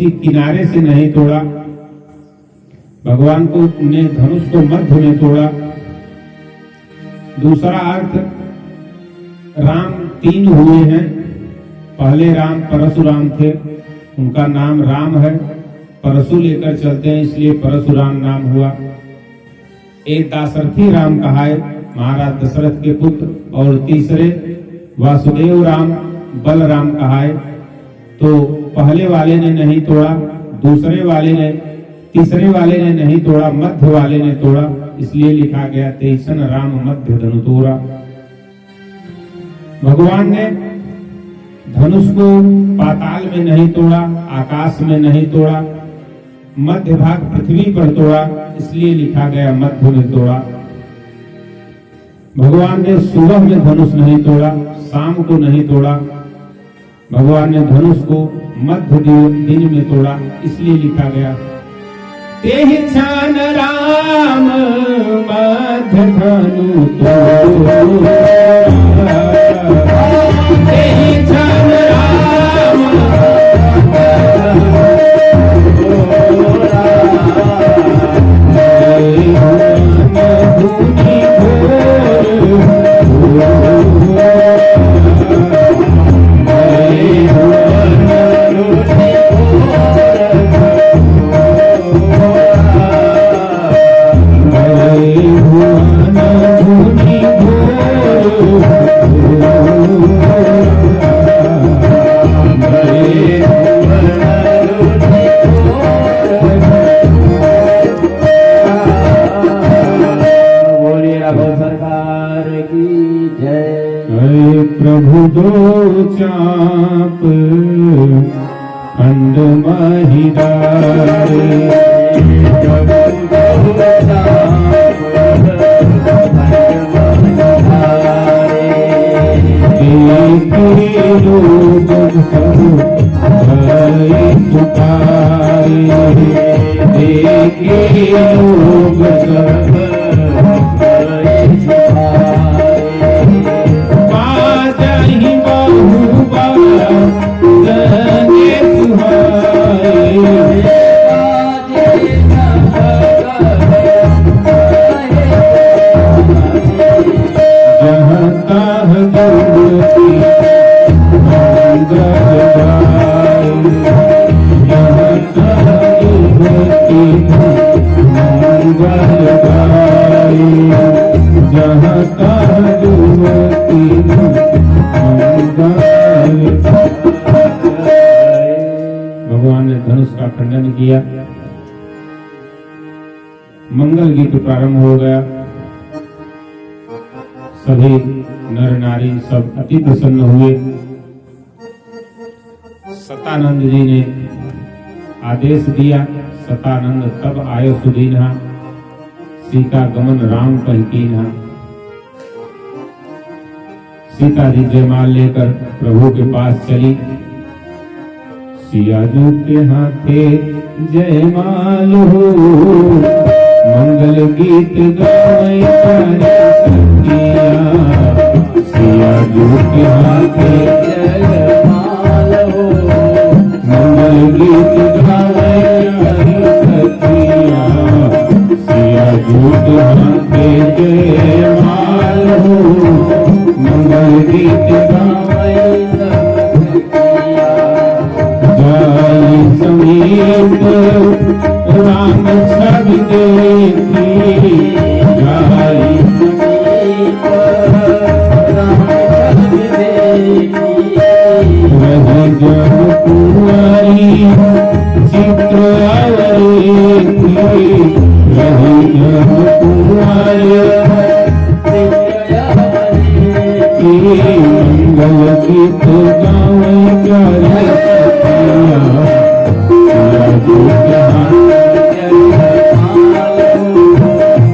उसकी किनारे से नहीं तोड़ा, भगवान को ने धनुष को मध्य में तोड़ा। दूसरा अर्थ, राम 3 हुए हैं। पहले राम परशुराम थे, उनका नाम राम है, परशु लेकर चलते हैं इसलिए परशुराम नाम हुआ। एक दाशरथी राम कहा है, महाराज दशरथ के पुत्र, और तीसरे वासुदेव राम बलराम कहा है। तो पहले वाले ने नहीं तोड़ा, तीसरे वाले ने नहीं तोड़ा, मध्य वाले ने तोड़ा, इसलिए लिखा गया तेईसन राम मध्य धनु तोड़ा। भगवान ने धनुष को पाताल में नहीं तोड़ा, आकाश में नहीं तोड़ा, मध्य भाग पृथ्वी पर तोड़ा, इसलिए लिखा गया मध्य में तोड़ा। भगवान ने सुबह में धनुष नहीं तोड़ा, शाम को नहीं तोड़ा, भगवान ने धनुष को मध्य दिन में तोड़ा, इसलिए लिखा गया तेहि छान राम मध्य धनु तोड़ा, तेहि छान राम प्रभु दो चाप खंड महिदारे, प्रभु दो चाप खंड महिदारे, देखे लोग भय पुकारे, देखे लोग भगवान ने धनुष का खंडन किया, मंगल गीत प्रारंभ हो गया। सभी नर नारी सब अति प्रसन्न हुए। सतानंद जी ने आदेश दिया, सतानंद तब आयो सुदीन्हा, सीता गमन राम पर कीन्हा। सीता जी जयमाल लेकर प्रभु के पास चली। सिया जो के हाथे जयमाल हो, मंगल गीत गाए सखिया। सिया जो के हाथे जयमाल हो, मंगल गीत गाए सखिया। सिया जो के हाथे जयमाल हो, मंगल गीत गाए सखिया। जय समीप राम छवि देखी, जय समीप राम छवि देखी। रही जब कुंवारी चित्र अवरेखी, रही जब कुंवारी मंगल गीत गावे प्यारे सखिया। सिया जो के हाथे जयमाल हो,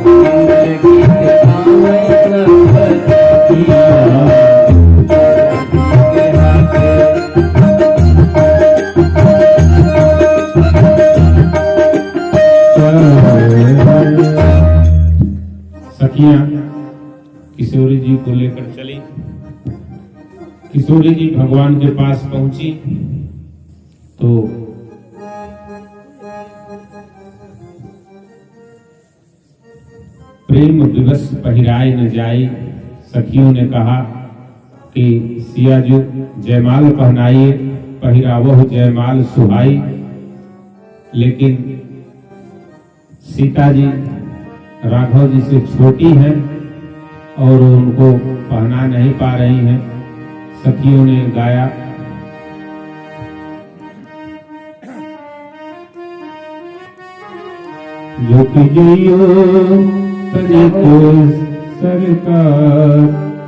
मंगल गीत गावे सखिया। सखियां किशोरी जी को लेकर चली। किशोरी जी भगवान के पास पहुंची तो प्रेम दिवस पहिराए न जाई। सखियों ने कहा कि सिया जी जयमाल पहनाइए, पहिरावह जयमाल सुहाई। लेकिन सीता जी राघव जी से छोटी हैं और उनको पहना नहीं पा रही हैं। सखियों ने गाया, झुक जइयो तनिक सरकार,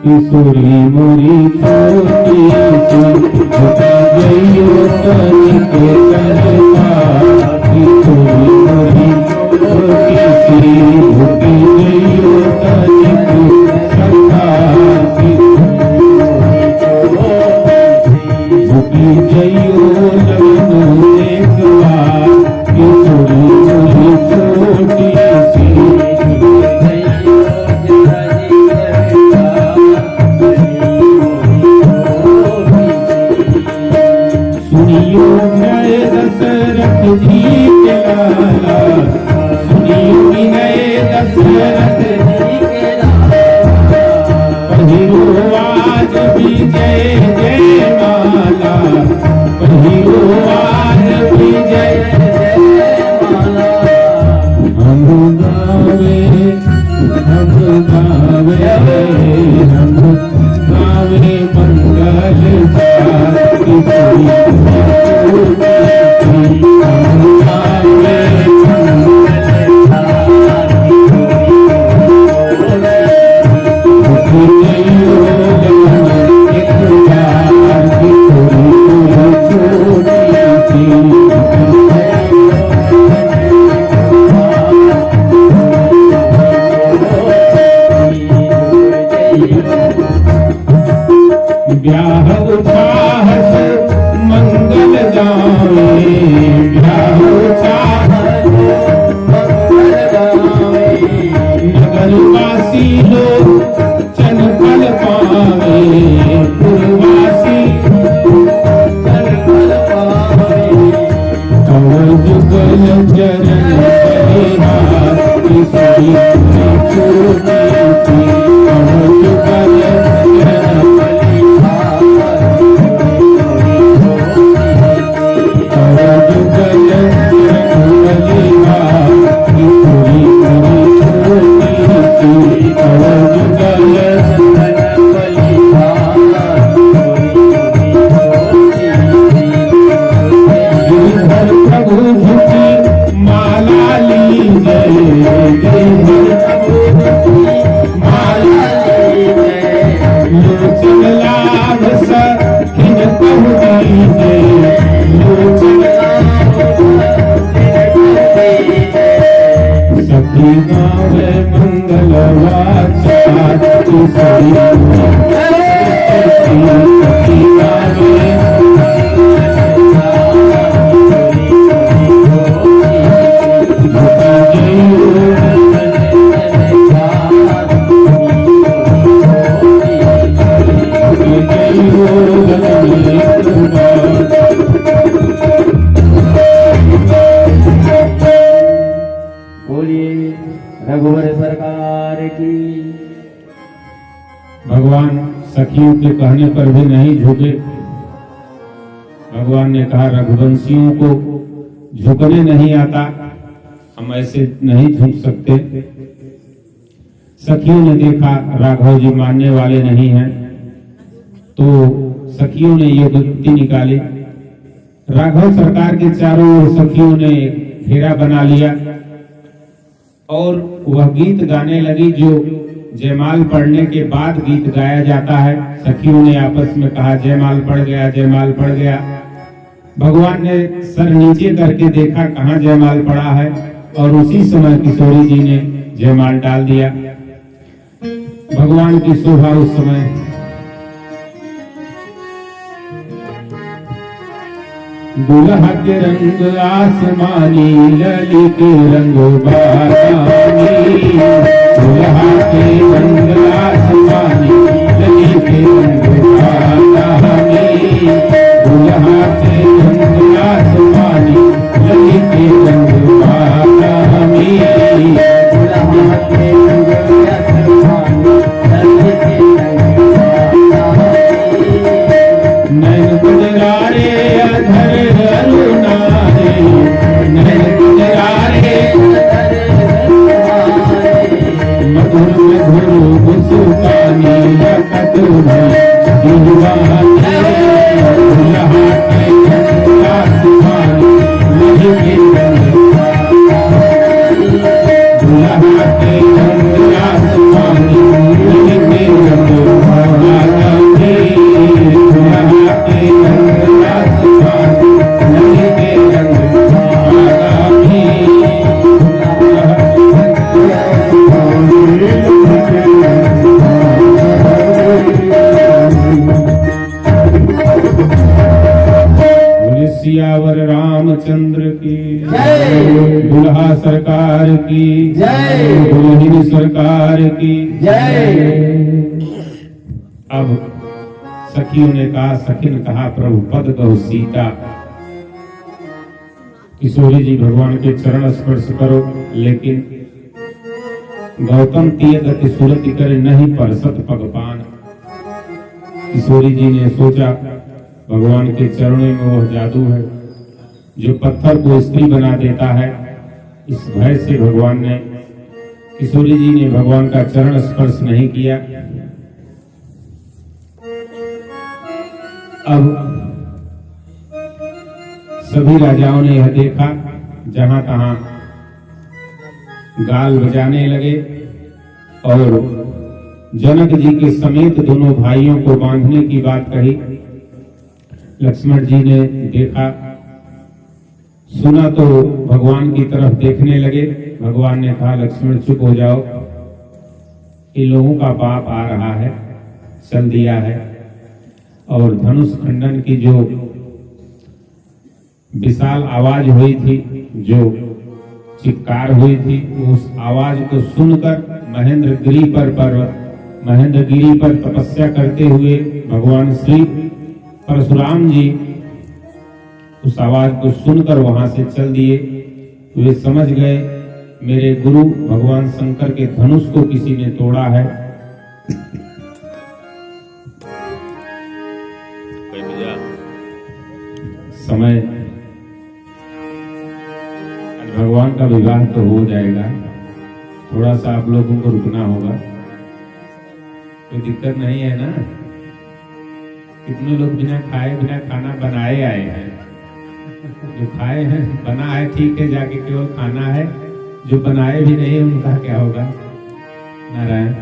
किशोरी मोरी छोटी सी, झुक जइयो तनिक सरकार, किशोरी मोरी छोटी सी, झुक जइयो तनिक सरकार, झुक जइयो लगन एक बार, किशोरी मोरी छोटी सी। सुनियो नए दशरथ जी के लाला, सुनियो नए दशरथ जी के लाला, पहिरो आज विजय जय माला, पहिरो आज विजय जय माला। हम गावे हम गावे हम गावे मंगल गान, किशोरी ब्याह उछाहस मंगल गावे, ब्याह उछाहस मंगल गावे, नगरवासी लोग चनपल पावे, पुरवासी चनपल पावे, कंवर जुगल चरण परिहार, किशोरी छोटी सी, कंवर जुगल चरण भगवान सखियों के कहने पर भी नहीं झुके। भगवान ने कहा रघुवंशियों को झुकने नहीं आता, हम ऐसे नहीं झुक सकते। सखियों ने देखा राघव जी मानने वाले नहीं हैं, तो सखियों ने ये युक्ति निकाली। राघव सरकार के चारों ओर सखियों ने घेरा बना लिया और वह गीत गाने लगी जो जयमाल पढ़ने के बाद गीत गाया जाता है। सखियों ने आपस में कहा जयमाल पड़ गया, जयमाल पड़ गया। भगवान ने सर नीचे करके देखा कहाँ जयमाल पड़ा है और उसी समय किशोरी जी ने जयमाल डाल दिया। भगवान की शोभा उस समय दुल्हा के रंग आसमानी, लली के रंग बादामी, दुल्हा के रंग आसमानी, लली के रंग बादामी, दुल्हा के रंग आसमानी, लली के रंग बादामी, दुल्हा के रंग नैन गुजरारे मधुर मधुर मुस्कानी लखत दिलवा दुल्हा के चंदा सुहानी नहीं के दुल्हा के चंदा सुहानी नहीं के दुल्हा के चंदा सुहानी नहीं के सियावर रामचंद्र की जय, दुल्हा सरकार की जय, दुल्हन सरकार की जय। अब सखियों ने कहा, सखी ने कहा, प्रभु पद कहो सीता। किशोरी जी भगवान के चरण स्पर्श करो, लेकिन गौतम तीय गति सुरति करे नहीं परसत पगपान। किशोरी जी ने सोचा भगवान के चरणों में वह जादू है जो पत्थर को स्त्री बना देता है। इस भय से भगवान ने, किशोरी जी ने भगवान का चरण स्पर्श नहीं किया। अब सभी राजाओं ने यह देखा, जहां तहां गाल बजाने लगे और जनक जी के समेत दोनों भाइयों को बांधने की बात कही। लक्ष्मण जी ने देखा सुना तो भगवान की तरफ देखने लगे। भगवान ने कहा, लक्ष्मण चुप हो जाओ, इन लोगों का बाप आ रहा है, चल दिया है। और धनुष खंडन की जो विशाल आवाज हुई थी, जो चित्कार हुई थी, उस आवाज को सुनकर महेंद्रगिरी पर तपस्या करते हुए भगवान श्री परशुराम जी उस आवाज को सुनकर वहां से चल दिए। वे समझ गए मेरे गुरु भगवान शंकर के धनुष को किसी ने तोड़ा है। समय आज भगवान का विवाह तो हो जाएगा, थोड़ा सा आप लोगों को रुकना होगा, कोई दिक्कत नहीं है ना। कितने लोग बिना खाए बिना खाना बनाए आए हैं। जो खाए हैं बना है ठीक है, जाके केवल खाना है। जो बनाए भी नहीं उनका क्या होगा, नारायण।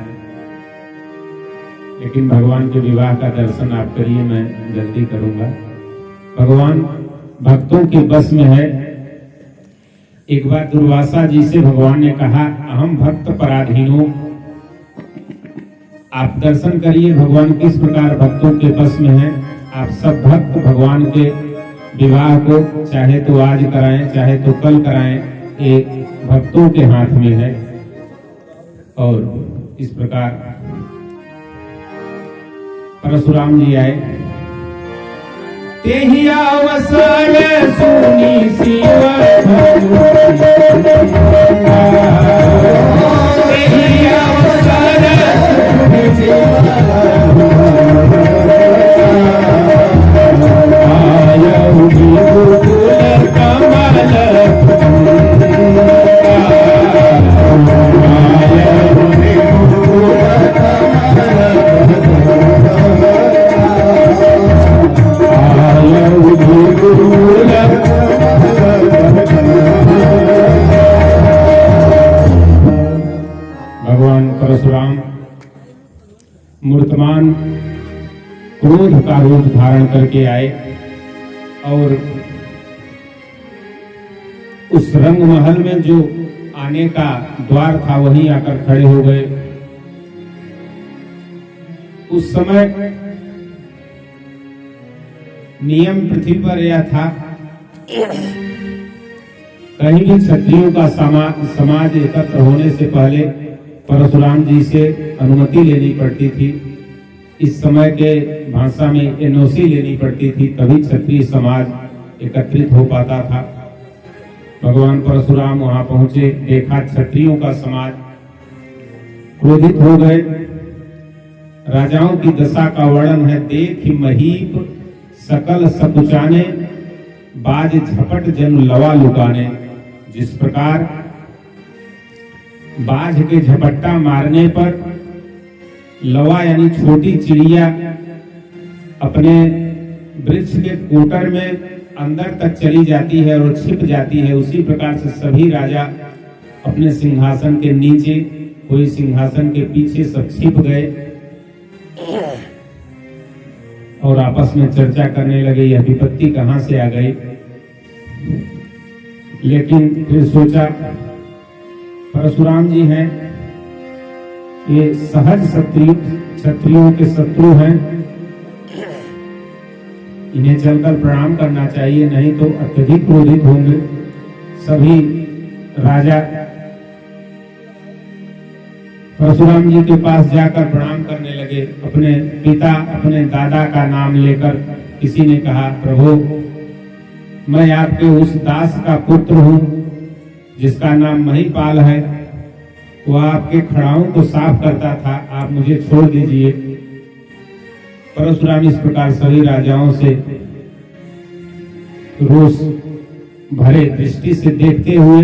लेकिन भगवान के विवाह का दर्शन आप करिए, मैं जल्दी करूंगा। भगवान भक्तों के बस में है। एक बार दुर्वासा जी से भगवान ने कहा, अहम भक्त पराधीनो, आप दर्शन करिए भगवान किस प्रकार भक्तों के बस में है। आप सब भक्त भगवान के विवाह को चाहे तो आज कराएं चाहे तो कल कराएं, ये भक्तों के हाथ में है। और इस प्रकार परशुराम जी आए। तेहि अवसर सुनी शिव भगवान परशुराम मूर्तमान क्रोध का रूप धारण करके आए और उस रंग महल में जो आने का द्वार था वहीं आकर खड़े हो गए। उस समय नियम पृथ्वी पर यह था, कहीं भी क्षत्रियों का समाज एकत्र होने से पहले परशुराम जी से अनुमति लेनी पड़ती थी। इस समय के भाषा में एनओसी लेनी पड़ती थी, तभी क्षत्रिय समाज एकत्रित हो पाता था। भगवान परशुराम वहां पहुंचे, देखा क्षत्रियों का समाज, क्रोधित हो गए। राजाओं की दशा का वर्णन है, देख महीप सकल सकुचाने, बाज झपट जनु लवा लुकाने। जिस प्रकार बाज के झपट्टा मारने पर लवा यानी छोटी चिड़िया अपने वृक्ष के कोटर में अंदर तक चली जाती है और छिप जाती है, उसी प्रकार से सभी राजा अपने सिंहासन के नीचे, कोई सिंहासन के पीछे सब छिप गए और आपस में चर्चा करने लगे यह विपत्ति कहां से आ गई। लेकिन फिर सोचा परशुराम जी हैं, ये सहज क्षत्रियों के शत्रु हैं, इन्हें चलकर प्रणाम करना चाहिए, नहीं तो अत्यधिक क्रोधित होंगे। सभी राजा परशुराम जी के पास जाकर प्रणाम करने लगे। अपने पिता, अपने दादा का नाम लेकर किसी ने कहा, प्रभु मैं आपके उस दास का पुत्र हूं जिसका नाम महिपाल है, वह आपके खड़ाओं को साफ करता था, आप मुझे छोड़ दीजिए। परशुराम इस प्रकार सभी राजाओं से रोष भरे दृष्टि से देखते हुए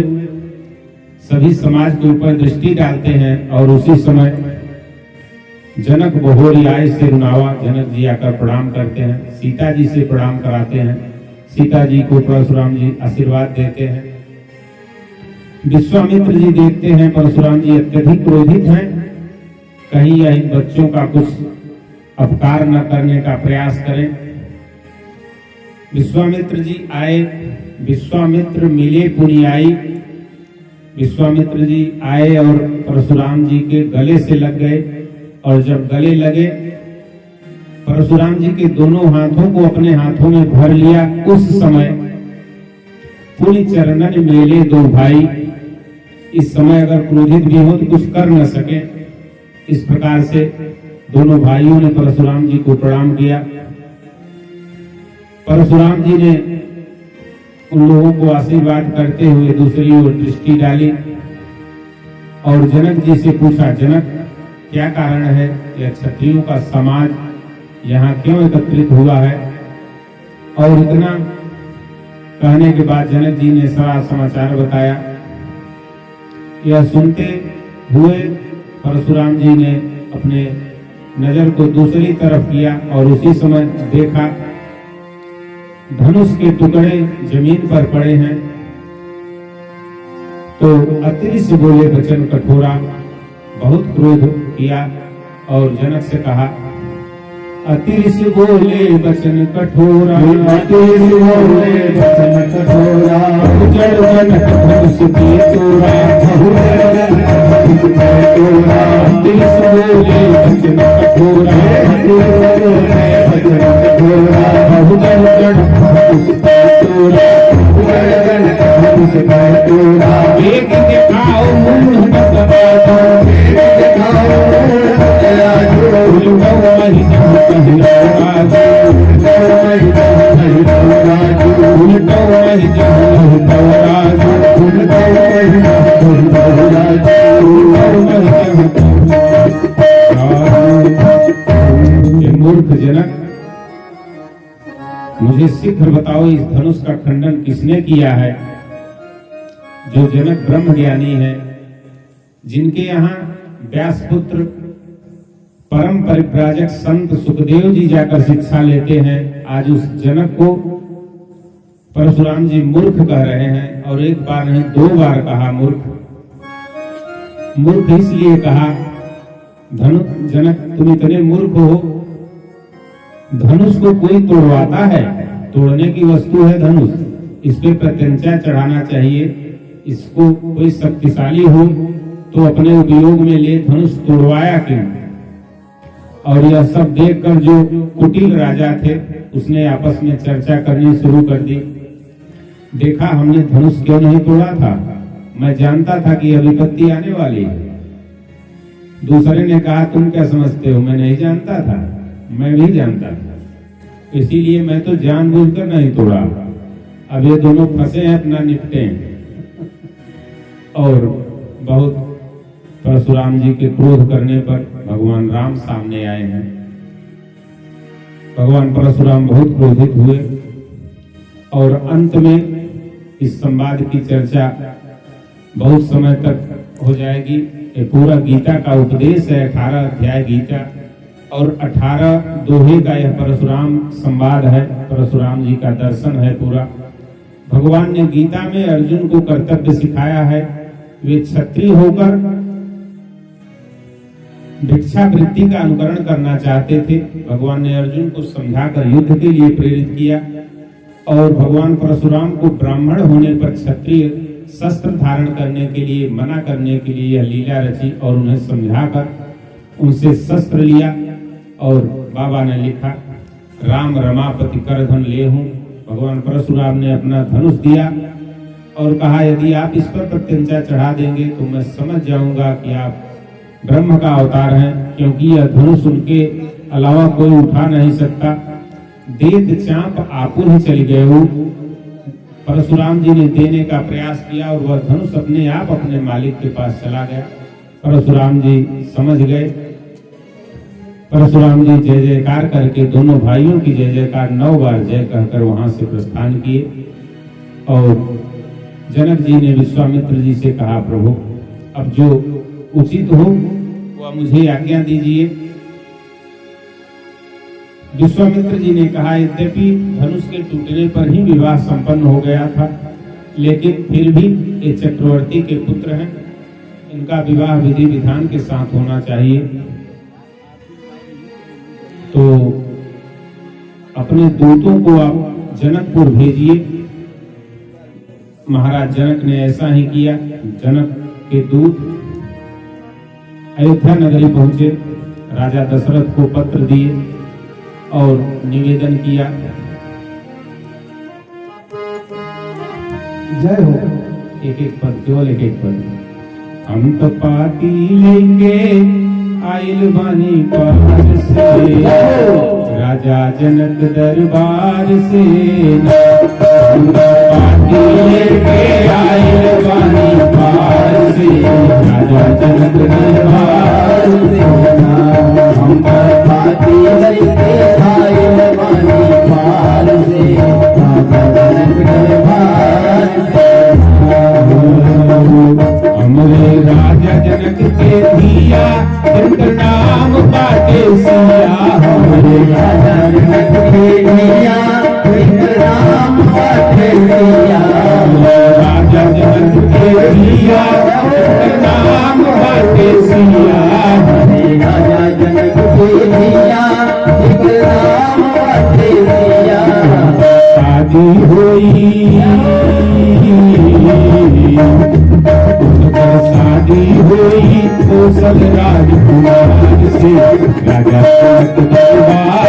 सभी समाज के ऊपर दृष्टि डालते हैं और उसी समय जनक बहोरी आए से रुनावा जनक जी आकर प्रणाम करते हैं, सीता जी से प्रणाम कराते हैं, सीता जी को परशुराम जी आशीर्वाद देते हैं। विश्वामित्र जी देखते हैं परशुराम जी अत्यधिक क्रोधित हैं, कहीं यह इन बच्चों का कुछ अपकार न करने का प्रयास करें। विश्वामित्र जी आए, विश्वामित्र मिले पुनियाई। विश्वामित्र जी आए और परशुराम जी के गले से लग गए और जब गले लगे परशुराम जी के दोनों हाथों को अपने हाथों में भर लिया। उस समय पुनि चरणन मेले दो भाई, इस समय अगर क्रोधित भी हो तो कुछ कर न सके, इस प्रकार से दोनों भाइयों ने परशुराम जी को प्रणाम किया। परशुराम जी ने उन लोगों को आशीर्वाद करते हुए दूसरी ओर दृष्टि डाली और जनक जी से पूछा, जनक क्या कारण है, यह क्षत्रियों का समाज यहाँ क्यों एकत्रित हुआ है? और इतना कहने के बाद जनक जी ने सारा समाचार बताया। यह सुनते हुए परशुराम जी ने अपने नजर को दूसरी तरफ किया और उसी समय देखा धनुष के टुकड़े जमीन पर पड़े हैं। तो अतिरिक्त बोले वचन कठोरा, बहुत क्रोध किया और जनक से कहा, अतिरिक्त बोले वचन कठोरा, अतिरिक्त बोले वचन कठोरा, जड़ जनक धनुष के तोरा, अतिरिक्त बोले वचन कठोरा, एक दिखाओ मूढ़ मूर्ख जनक, मुझे शीघ्र बताओ इस धनुष का खंडन किसने किया है? जो जनक ब्रह्म ज्ञानी है, जिनके यहाँ व्यासपुत्र परम परिव्राजक संत सुखदेव जी जाकर शिक्षा लेते हैं, आज उस जनक को परशुराम जी मूर्ख कह रहे हैं। और एक बार नहीं, दो बार कहा मूर्ख। मूर्ख इसलिए कहा, जनक तुम इतने मूर्ख हो, धनुष को कोई तोड़वाता है, तोड़ने की वस्तु है धनुष, इस पे प्रत्यंचा चढ़ाना चाहिए। इसको कोई शक्तिशाली हो तो अपने उपयोग में ले, धनुष तोड़वाया क्यों? और यह सब देखकर जो कुटिल राजा थे उसने आपस में चर्चा करनी शुरू कर दी। देखा हमने धनुष क्यों नहीं तोड़ा था, मैं जानता था कि यह विपत्ति आने वाली है। दूसरे ने कहा, तुम क्या समझते हो, मैं नहीं जानता था, मैं भी जानता था, इसीलिए मैं तो जानबूझकर नहीं तोड़ा। अब ये दोनों फंसे हैं, अपना निपटे हैं। और बहुत परशुराम जी के क्रोध करने पर भगवान राम सामने आए हैं। भगवान परशुराम बहुत क्रोधित हुए और अंत में इस संवाद की चर्चा बहुत समय तक हो जाएगी। ये पूरा गीता का उपदेश है, 18 अध्याय गीता और 18 दोहे का यह परशुराम संवाद है, परशुराम जी का दर्शन है पूरा। भगवान ने गीता में अर्जुन को कर्तव्य सिखाया है। वे क्षत्रिय होकर भिक्षावृत्ति का अनुकरण करना चाहते थे। भगवान ने अर्जुन को समझाकर युद्ध के लिए प्रेरित किया और भगवान परशुराम को ब्राह्मण होने पर क्षत्रिय शस्त्र धारण करने के लिए मना करने के लिए यह लीला रची और उन्हें समझाकर उनसे शस्त्र लिया। और बाबा ने लिखा, राम रमापति करधन ले हूं। भगवान परशुराम ने अपना धनुष दिया और कहा, यदि आप इस पर प्रत्यंचा चढ़ा देंगे तो मैं समझ जाऊंगा कि आप ब्रह्म का अवतार हैं, क्योंकि यह धनुष उनके अलावा कोई उठा नहीं सकता। देत चांप आपू ही चली गए हो। परशुराम जी ने देने का प्रयास किया और वह धनुष अपने आप अपने मालिक के पास चला गया। परशुराम जी समझ गए। परशुराम जी जय जयकार करके दोनों भाइयों की जय जयकार 9 बार जय कहकर वहां से प्रस्थान किए। और जनक जी ने विश्वामित्र जी से कहा, प्रभु अब जो उचित हो वह मुझे आज्ञा दीजिए। विश्वामित्र जी ने कहा, यद्यपि धनुष के टूटने पर ही विवाह संपन्न हो गया था, लेकिन फिर भी ये चक्रवर्ती के पुत्र हैं, इनका विवाह विधि विधान के साथ होना चाहिए। तो अपने दूतों को आप जनकपुर भेजिए। महाराज जनक ने ऐसा ही किया। जनक के दूत अयोध्या नगरी पहुंचे, राजा दशरथ को पत्र दिए और निवेदन किया। जय हो। एक एक पद, केवल एक एक पद। हम तो पाती लेंगे आइल बानी पार से, राजा जनक दरबार से। हम तो पाती लेंगे आइल बानी पार से, राजा जनक दरबार से। हम पाती लेंगे आइल बानी पार से, राजा जनक दरबार से। हमरे राजा जनक के दिया जिनका नाम बाटे सिया। हमरे राजा जनक के दिया जिनका नाम बाटे सिया। राजा जनक के दिया जिनका नाम बाटे सिया। राजा जनक के दिया जिनका नाम बाटे सिया। शादी हुई शादी हुई कौशल राजकुमार से, राजा जनक दरबार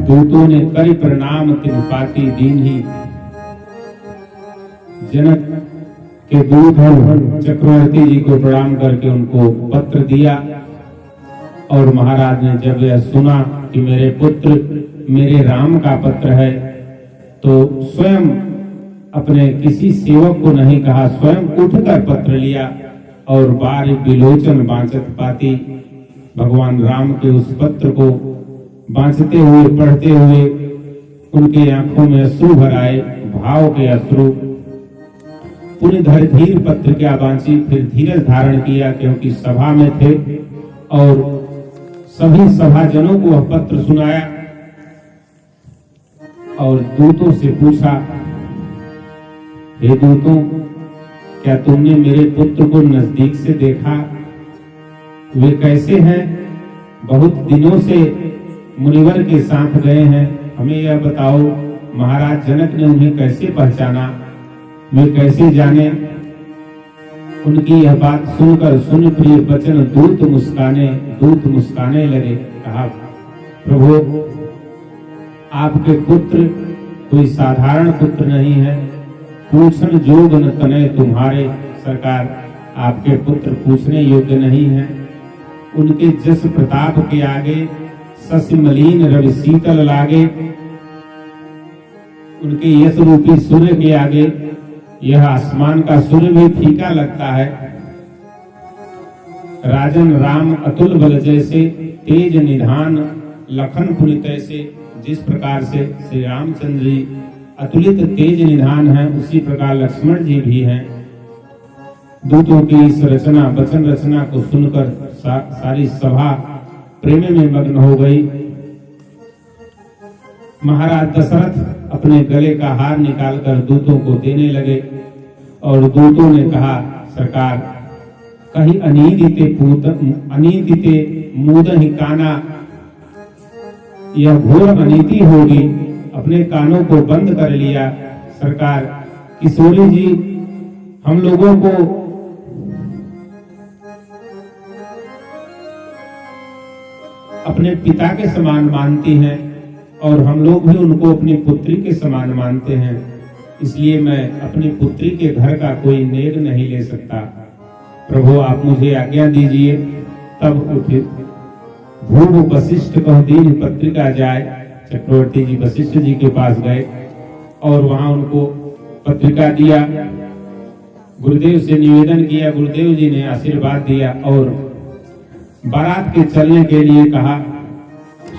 दूतों ने करी प्रणाम तिन पाती दीन ही। जनक के दूत चक्रवर्ती जी को प्रणाम करके उनको पत्र दिया। और महाराज ने जब यह सुना कि मेरे पुत्र मेरे राम का पत्र है, तो स्वयं अपने किसी सेवक को नहीं कहा, स्वयं उठकर पत्र लिया और बार विलोचन बांचत पाती भगवान राम के उस पत्र को बांचते हुए पढ़ते हुए उनके आंखों में अश्रु भर आए, भाव के अश्रु। पुण्य धर धीर पत्र क्या बांची, फिर धीरज धारण किया, क्योंकि सभा में थे और सभी सभाजनों को वह पत्र सुनाया। और दूतों से पूछा, हे दूतों, क्या तुमने मेरे पुत्र को नजदीक से देखा? वे कैसे हैं? बहुत दिनों से मुनिवर के साथ गए हैं, हमें यह बताओ। महाराज जनक ने उन्हें कैसे पहचाना, वे कैसे जाने? उनकी यह बात सुनकर सुन प्रिय बचन दूत मुस्काने लगे। कहा, प्रभु आपके पुत्र कोई साधारण पुत्र नहीं है, पूछन जोग न तनय तुम्हारे। सरकार, आपके पुत्र पूछने योग्य नहीं है। उनके जस प्रताप के आगे शशि मलिन रवि शीतल लागे। उनके यश रूपी सूर्य के आगे यह आसमान का सूर्य भी फीका लगता है। राजन राम अतुल बल जैसे, तेज निधान लखन पुनित ऐसे। जिस प्रकार से श्री रामचंद्र जी अतुलित तेज निधान है, उसी प्रकार लक्ष्मण जी भी हैं। दूतों की इस रचना वचन रचना को सुनकर सारी सभा प्रेम में मग्न हो गई। महाराज दशरथ अपने गले का हार निकालकर दूतों को देने लगे और दूतों ने कहा, सरकार, कहीं अनीतिते मूदहि काना, यह घोर अनीति होगी। अपने कानों को बंद कर लिया। सरकार, किशोरी जी हम लोगों को अपने पिता के समान मानती हैं और हम लोग भी उनको अपनी पुत्री के समान मानते हैं, इसलिए मैं अपनी पुत्री के घर का कोई नेग नहीं ले सकता। प्रभु, आप मुझे आज्ञा दीजिए। तब उठे भूप वशिष्ठ कह दीन पत्रिका जाए। चक्रवर्ती जी वशिष्ठ जी के पास गए और वहां उनको पत्रिका दिया। गुरुदेव से निवेदन किया। गुरुदेव जी ने आशीर्वाद दिया और बारात के चलने के लिए कहा।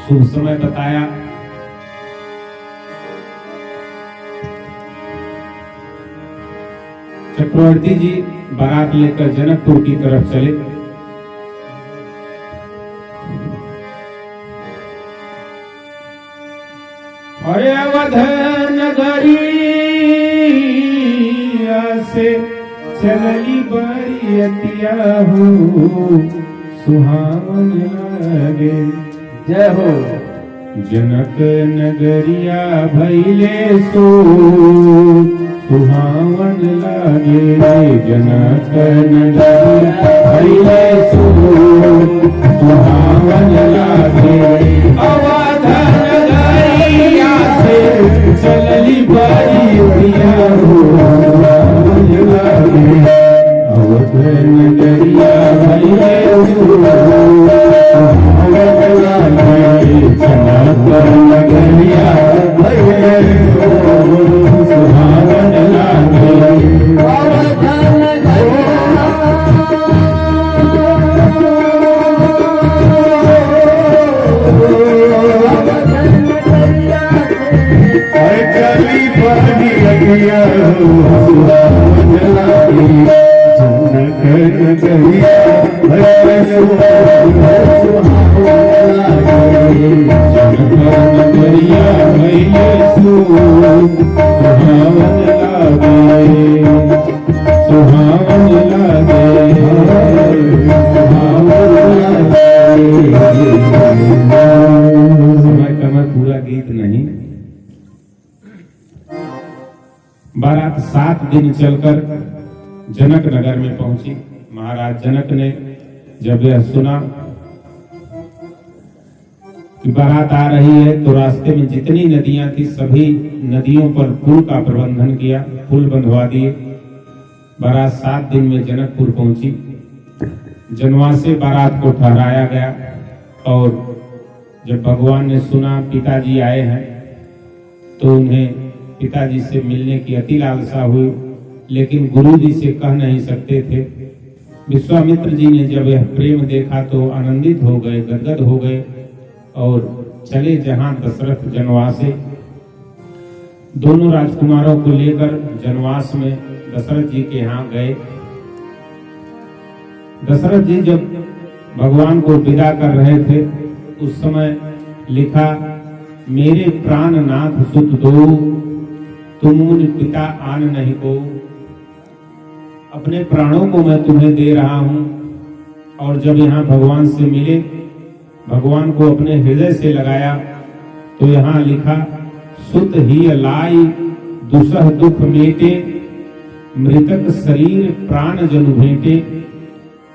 शुभ समय बताया। चक्रवर्ती जी बारात लेकर जनकपुर की तरफ चले। अरे अवध नगरिया से चलली बरियतिया हो, सुहावन लागे। जय हो। जनक नगरिया भैले सो, सुहावन लागे। जनक नगरिया भैले सो, सुहावन लागे। अवध नगरिया से चलली बरियतिया हो, सुहावन लागे। अवध नगरिया भैले सो, सुहावन लागे। जनक नगरिया भैले सो, सुहावन लागे। चली बरियतिया हो, सुहावन लागे। जनक नगरिया भैले सो, सुहावन लागे। जनक नगरिया भैले सो, सुहावन लागे। सुहावन लागे, सुहावन लागे। समय कमर पूरा गीत नहीं। बारात 7 दिन चलकर जनक नगर में पहुंची। महाराज जनक ने जब यह सुना कि बारात आ रही है तो रास्ते में जितनी नदियां थी सभी नदियों पर पुल का प्रबंधन किया, पुल बंधवा दिए। बारात 7 दिन में जनकपुर पहुंची। जनवास से बारात को ठहराया गया और जब भगवान ने सुना पिताजी आए हैं तो उन्हें पिताजी से मिलने की अति लालसा हुई, लेकिन गुरुजी से कह नहीं सकते थे। विश्वामित्र जी ने जब यह प्रेम देखा तो आनंदित हो गए, गदगद हो गए और चले जहां दशरथ जनवासे। दोनों राजकुमारों को लेकर जनवास में दशरथ जी के यहाँ गए। दशरथ जी जब भगवान को विदा कर रहे थे उस समय लिखा, मेरे प्राणनाथ सुत दो, तुम मुनि पिता आन नहीं को। अपने प्राणों को मैं तुम्हें दे रहा हूं। और जब यहाँ भगवान से मिले, भगवान को अपने हृदय से लगाया तो यहाँ लिखा, सुत ही लाई दुसह दुख मेटे, मृतक शरीर प्राण जनु भेंटे।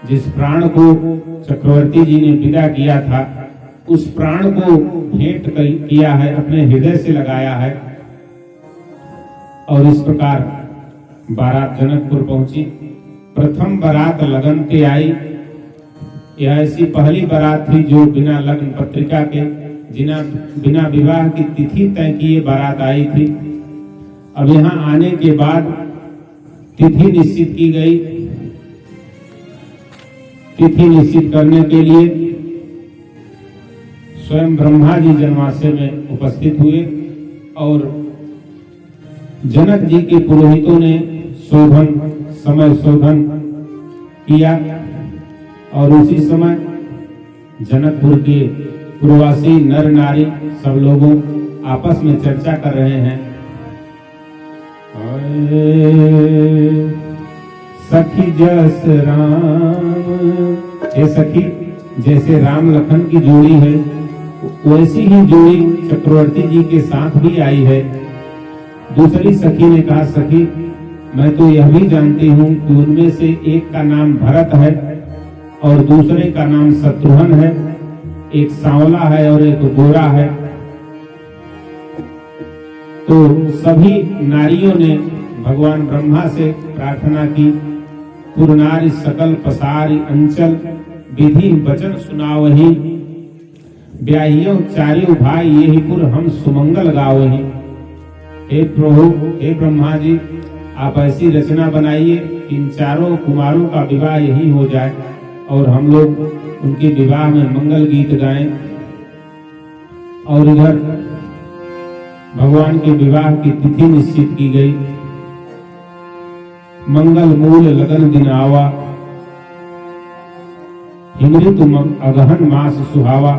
जिस प्राण को चक्रवर्ती जी ने विदा किया था उस प्राण को भेंट किया है, अपने हृदय से लगाया है। और इस प्रकार बारात जनकपुर पहुंची। प्रथम बारात लगन के आई। यह ऐसी पहली बारात थी जो बिना लग्न पत्रिका के, बिना विवाह की तिथि तय किए बारात आई थी। अब यहाँ आने के बाद तिथि निश्चित की गई। तिथि निश्चित करने के लिए स्वयं ब्रह्मा जी जनवासे में उपस्थित हुए और जनक जी के पुरोहितों ने समय शोधन किया और उसी समय जनकपुर के पूर्ववासी नर नारी सब लोगों आपस में चर्चा कर रहे हैं। सखी जस राम, हे सखी, जैसे राम लखन की जोड़ी है वैसी ही जोड़ी चक्रवर्ती जी के साथ भी आई है। दूसरी सखी ने कहा, सखी मैं तो यह भी जानती हूँ कि उनमें से एक का नाम भरत है और दूसरे का नाम शत्रुघ्न है, एक सांवला है और एक गोरा है। तो सभी नारियों ने भगवान ब्रह्मा से प्रार्थना की, पुरनारी सकल पसारी अंचल, विधि वचन सुनावही, ब्याहियों चारियों भाई यही पुर हम सुमंगल गावही। हे प्रभु, हे ब्रह्मा जी, आप ऐसी रचना बनाइए कि इन चारों कुमारों का विवाह यही हो जाए और हम लोग उनके विवाह में मंगल गीत गाएं। और इधर भगवान के विवाह की तिथि निश्चित की गई। मंगल मूल लगन दिन आवा, हिमृतु अगहन मास सुहावा।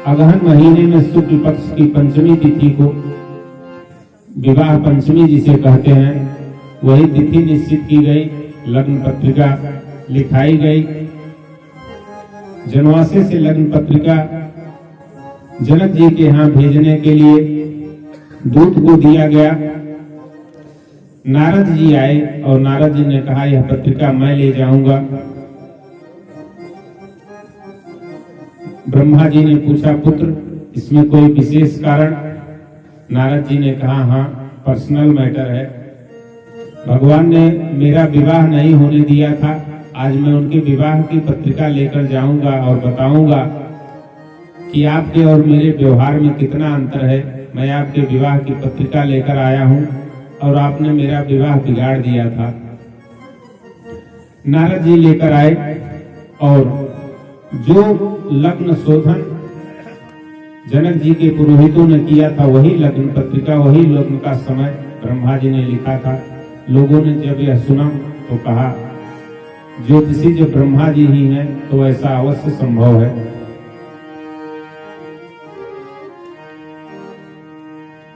अगहन महीने में शुक्ल पक्ष की पंचमी तिथि को विवाह पंचमी जिसे कहते हैं, वही तिथि निश्चित की गई। लग्न पत्रिका लिखाई गई। जनवासे से लग्न पत्रिका जनक जी के यहाँ भेजने के लिए दूत को दिया गया। नारद जी आए और नारद जी ने कहा, यह पत्रिका मैं ले जाऊंगा। ब्रह्मा जी ने पूछा, पुत्र इसमें कोई विशेष कारण? नारद जी ने कहा, हाँ पर्सनल मैटर है। भगवान ने मेरा विवाह नहीं होने दिया था, आज मैं उनके विवाह की पत्रिका लेकर जाऊंगा और बताऊंगा कि आपके और मेरे व्यवहार में कितना अंतर है। मैं आपके विवाह की पत्रिका लेकर आया हूं और आपने मेरा विवाह बिगाड़ दिया था। नारद जी लेकर आए और जो लग्न शोधन जनक जी के पुरोहितों ने किया था वही लग्न पत्रिका, वही लग्न का समय ब्रह्मा जी ने लिखा था। लोगों ने जब यह सुना तो कहा, ज्योतिषी जब ब्रह्मा जी ही हैं तो ऐसा अवश्य संभव है।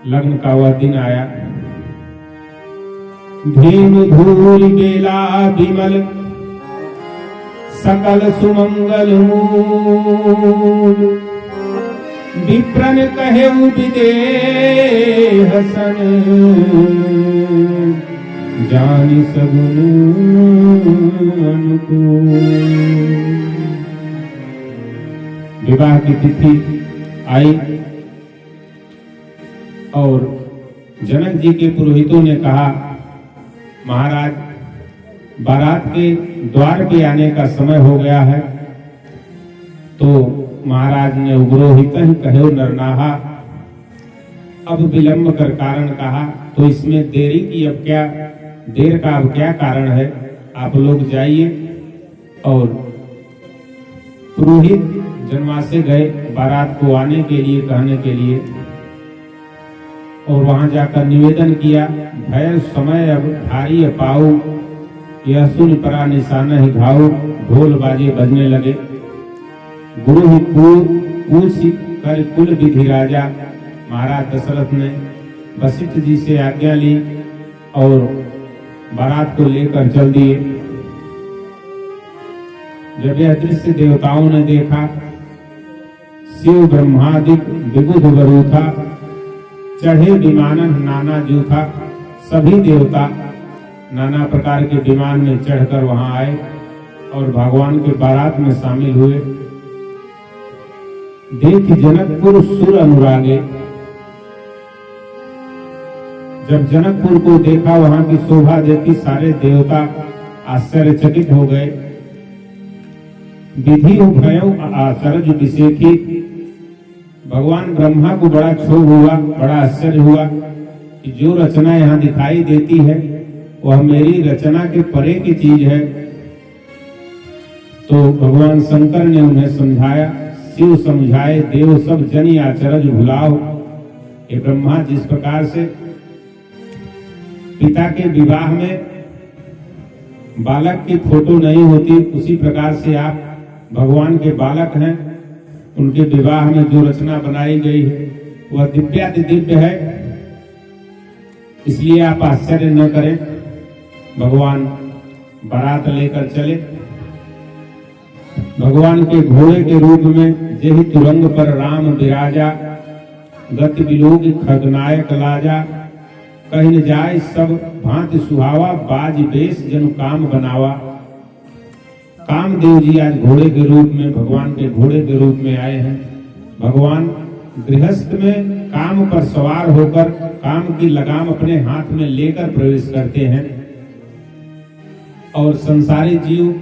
लग्न का वह दिन आया। धेनु धूल बेला विमल सकल सुमंगल मूल, विप्रन कहे विदेह सन, जानि सगुन अनुकूल। विवाह की तिथि आई और जनक जी के पुरोहितों ने कहा, महाराज बारात के द्वार पे आने का समय हो गया है। तो महाराज ने उग्रोहित ही कहो नरनाहा, अब विलंब कर कारण कहा, तो इसमें देरी की अब क्या, देर का अब क्या कारण है? आप लोग जाइए। और पुरोहित जनवासे गए बारात को आने के लिए, कहने के लिए, और वहां जाकर निवेदन किया, भय समय अब भारी पाऊ, यह सुन परा निशाना ही घाव, ढोल बाजे बजने लगे। गुरु ही पूछ कर कुल विधि राजा, महाराज दशरथ ने वशिष्ठ जी से आज्ञा ली और बारात को लेकर चल दिए। जब यह दृश्य देवताओं ने देखा, शिव ब्रह्मादिक विबुध वरूथा, चढ़े विमानन नाना जूथा। सभी देवता नाना प्रकार के विमान में चढ़कर वहां आए और भगवान के बारात में शामिल हुए। देख जनकपुर सुर अनुरागे, जब जनकपुर को देखा, वहां की शोभा देखी, सारे देवता आश्चर्यचकित हो गए। विधि भयों आचर्य विषेखी, भगवान ब्रह्मा को बड़ा क्षोभ हुआ, बड़ा आश्चर्य हुआ कि जो रचना यहाँ दिखाई देती है वह मेरी रचना के परे की चीज है। तो भगवान शंकर ने उन्हें समझाया, शिव समझाए देव सब जनि आचर्य भुलाओ। ये ब्रह्मा, जिस प्रकार से पिता के विवाह में बालक की फोटो नहीं होती, उसी प्रकार से आप भगवान के बालक हैं। उनके विवाह में जो रचना बनाई गई है वह दिव्याति दिव्य है, इसलिए आप आश्चर्य न करें। भगवान बारात लेकर चले। भगवान के घोड़े के रूप में जेहि तुरंग पर राम विराजा, गति विलोक खगनायक लाजा, कहीं न जाए सब भांति सुहावा, बाज बेश जनु काम बनावा। कामदेव जी आज घोड़े के रूप में, भगवान के घोड़े के रूप में आए हैं। भगवान गृहस्थ में काम पर सवार होकर काम की लगाम अपने हाथ में लेकर प्रवेश करते हैं, और संसारी जीव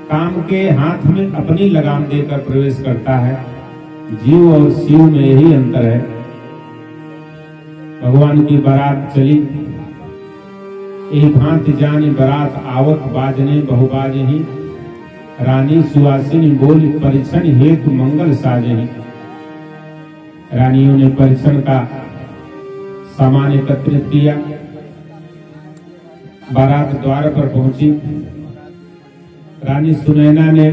काम के हाथ में अपनी लगाम देकर प्रवेश करता है। जीव और शिव में यही अंतर है। भगवान की बारात चली, एक भांति जानी बारात आवत, बाजने बहुबाजही, रानी सुवासिनी बोली परिछन हेतु मंगल साजही। रानियों ने परिछन का सामान एकत्रित किया। बारात द्वार पर पहुंची। रानी सुनैना ने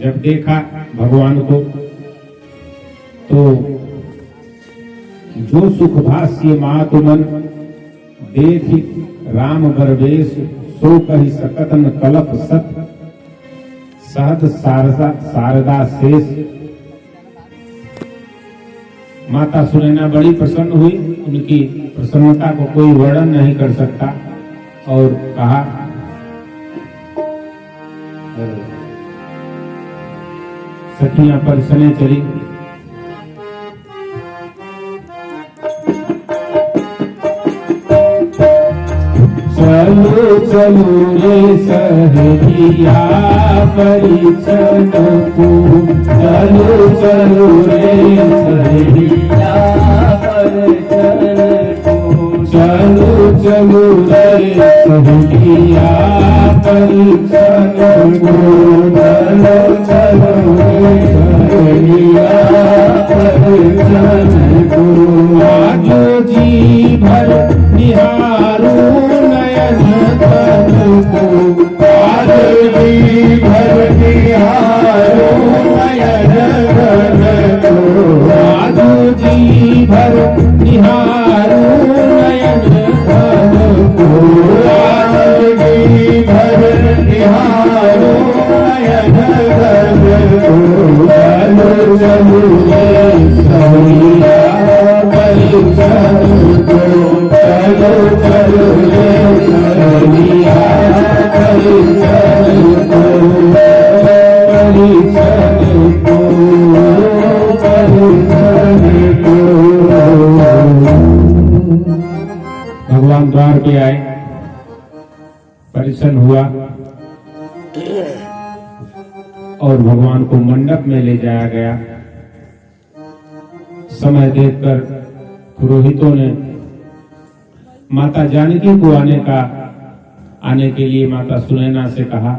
जब देखा भगवान को, तो जो सुख भाष्य मातुमन देखी राम बरवेश, सो कही सकतन कलप सत, सहत शारदा शेष। माता सुनैना बड़ी प्रसन्न हुई। उनकी प्रसन्नता को कोई वर्णन नहीं कर सकता, और कहा, सखियां परिसने चली। चलो चलो रे सहेलिया परिछन को, चलो चलो रे सहेलिया परिछन को, चलो चलो रे सहेलिया परिछन को, चलो चलो रे सहेलिया परिछन को। आज जी भर निहारू नयन तन को, आज जी भर निहारू नयन तन को, आज जी भर निहारू नयन तन को, आज जी भर निहारू नयन तन को। चलो चलो रे सहेलिया परिछन को, चलो चलो रे सहेलिया परिछन को, परिछन को, परिछन को। भगवान द्वार पे आए, परिछन हुआ और भगवान को मंडप में ले जाया गया। समय देखकर पुरोहितों ने माता जानकी को आने के लिए माता सुनैना से कहा।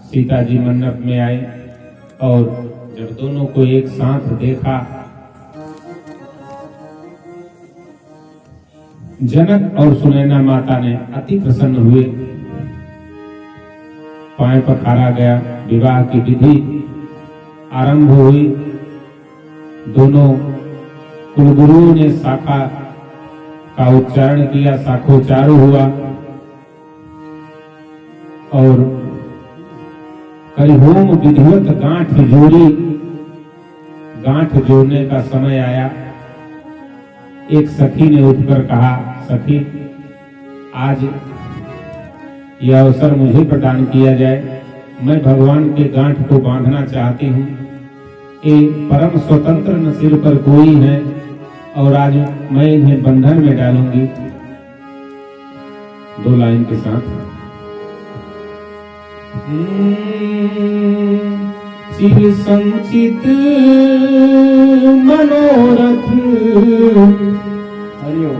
सीता जी मंडप में आए, और जब दोनों को एक साथ देखा, जनक और सुनैना माता ने अति प्रसन्न हुए। पांव पखारा गया, विवाह की विधि आरंभ हुई। दोनों कुलगुरुओं ने शाखा का उच्चारण किया, शाखोच्चारो हुआ, और करिहोम विधिवत गांठ जोड़ी। गांठ जोड़ने का समय आया। एक सखी ने उठकर कहा, सखी आज यह अवसर मुझे प्रदान किया जाए, मैं भगवान के गांठ को बांधना चाहती हूँ। ये परम स्वतंत्र न सिर पर कोई है, और आज मैं इन्हें बंधन में डालूंगी 2 लाइन के साथ। चिर संचित मनोरथ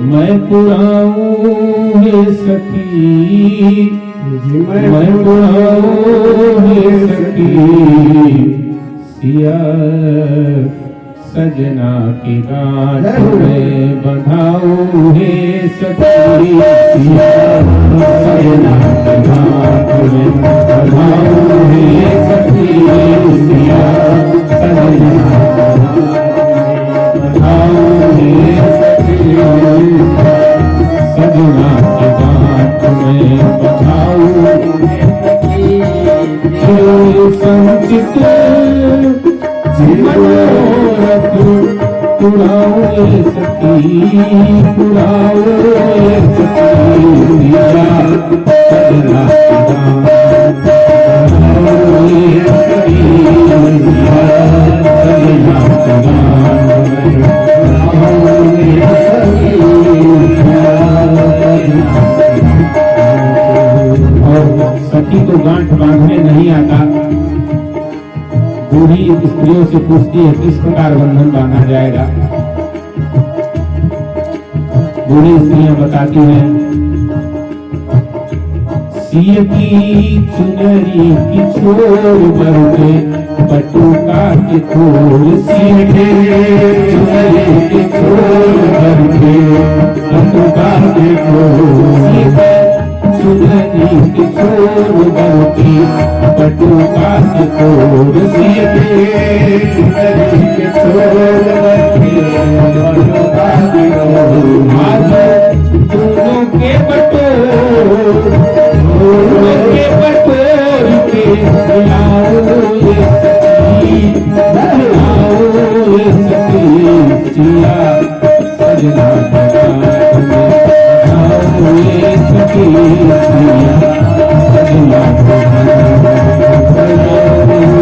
मैं पुराऊं हे सखी, मैं पुराऊं हे सखी, सिया सजना की गांठ में बंधाऊं हे सखी, सिया सजना की गांठ में बंधाऊं हे सखी, सिया सजना बंधाऊं हे सखी, सजना की गांठ में बंधाऊं हे संचित मनोरथ पुराओ सखी, पुराओ सखी, सिया सजना और सखी को गांठ बांधने नहीं आता। बूढ़ी स्त्रियों से पूछती है किस प्रकार बंधन बांधा जाएगा। बूढ़ी स्त्रियां बताती हैं, सिय की चुनरी की छोर बरके पटुका के खोल, सिय के चुनरी की छोर बरके पटुका के खोल, चुनरी की छोर बरके पटुका के खोल, सिय के चुनरी की छोर बरके पटुका के खोल, आज दोनों के बटोर के बटोर के लाओ ये सखी, लाओ ये सखी, सिया सजना की गांठ में लाओ ये सखी, सिया सजना की गांठ में लाओ ये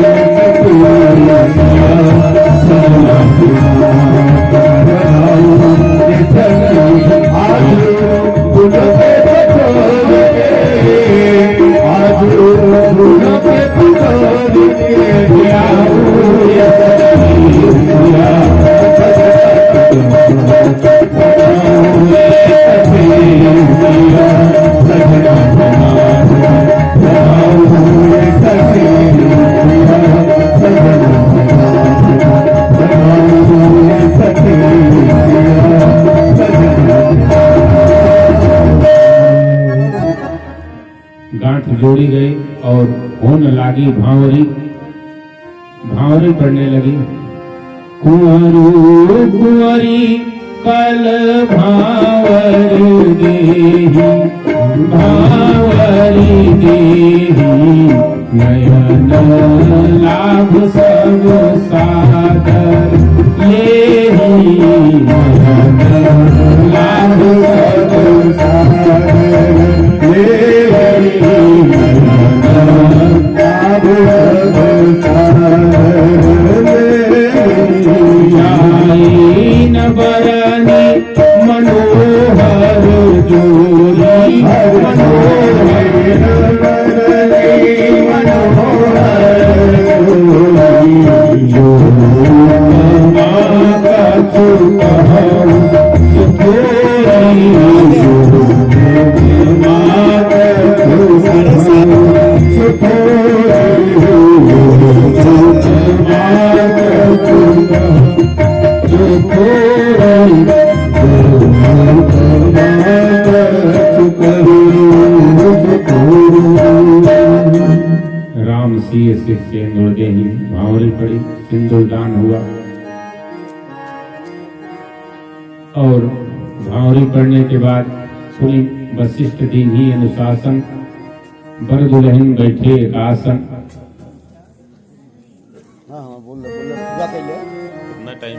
सजना की गांठ में लाओ ये सखी, आज दोनों के बटोर आज दोनों के बटोर के लाओ ये सखी, सिया गांठ जोड़ी गई और होने लगी भांवरी। भांवरी पड़ने लगी, कुंवरू कुंवरी कल भावर देही, भावरी देही, नयन लाभ सब सादर लेही, नयन लाभ सब सादर लेही, नयन लाभ सब सादर लेही, बरनी मनोहर जोरी, मनोहर बरनी मनोहर जोरी, जो माता सुखहु सुखोरी, जो माता सुखहु सुखोरी, जो माता राम सिय सिंदूर देही, भांवरी पड़ी, सिंदूर दान हुआ और भांवरी पड़ने के बाद सुनी वशिष्ठ दीन्ही अनुशासन, बर दुल्हन बैठे एक आसन। पूरा पहले कितना टाइम?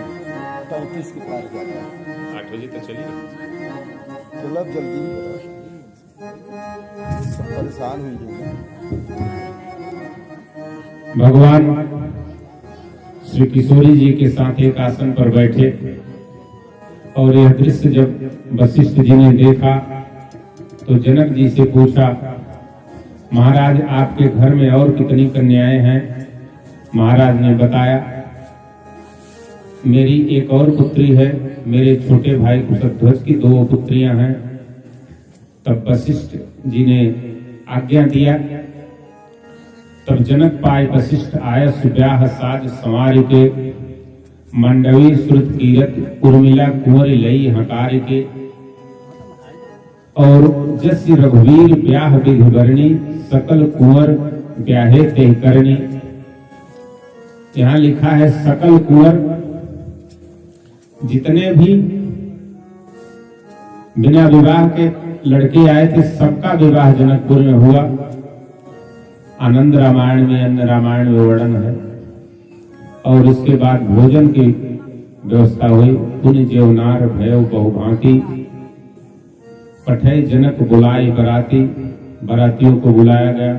35 के पार जाता है। 8 बजे तक चलिए। चलो अब जल्दी सब परेशान हुई हैं। भगवान श्री किशोरी जी के साथ एक आसन पर बैठे और यह दृश्य जब वशिष्ठ जी ने देखा तो जनक जी से पूछा, महाराज आपके घर में और कितनी कन्याएं हैं? महाराज ने बताया, मेरी एक और पुत्री है, मेरे छोटे भाई कुशध्वज की 2 पुत्रियां हैं। तब वशिष्ठ जी ने आज्ञा दिया। तब जनक पाए वशिष्ठ आयस ब्याह साज संवार के, मंडवी श्रुत कीरत उर्मिला कुंवर लई हकार के, और जस्य रघुवीर ब्याह विधि वर्णी, सकल कुंवर ब्याहे ते करनी। यहाँ लिखा है सकल कुंवर, जितने भी बिना विवाह के लड़के आए थे सबका विवाह जनकपुर में हुआ। आनंद रामायण में, अन्य रामायण में वर्णन है। और इसके बाद भोजन की व्यवस्था हुई। पुण्य जेवनार भयो बहुभांति, पठे जनक बुलाए बराती, बरातियों को बुलाया गया,